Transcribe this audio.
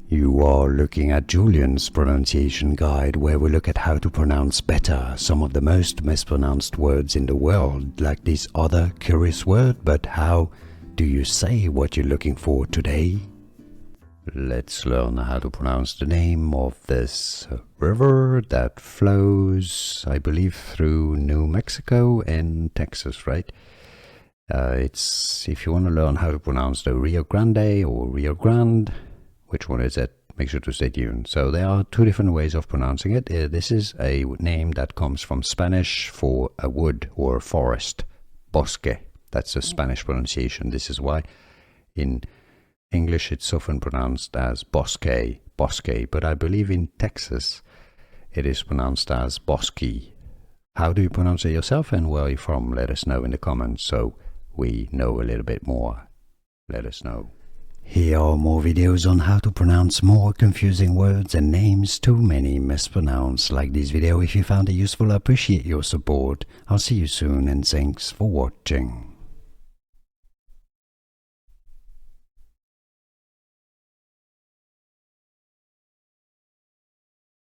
You are looking at Julian's pronunciation guide, where we look at how to pronounce better some of the most mispronounced words in the world, like this other curious word. But how do you say what you're looking for today? Let's learn how to pronounce the name of this river that flows, I believe, through New Mexico and Texas, right? If you want to learn how to pronounce the Rio Grande or Rio Grande, which one is it? Make sure to stay tuned. So there are two different ways of pronouncing it. This is a name that comes from Spanish for a wood or a forest. Bosque. That's the Spanish pronunciation. This is why in English it's often pronounced as bosque, but I believe in Texas it is pronounced as bosque. How do you pronounce it yourself, and where are you from? Let us know in the comments so we know a little bit more. Let us know. Here are more videos on how to pronounce more confusing words and names too many mispronounced. Like this video if you found it useful. I appreciate your support. I'll see you soon, and thanks for watching.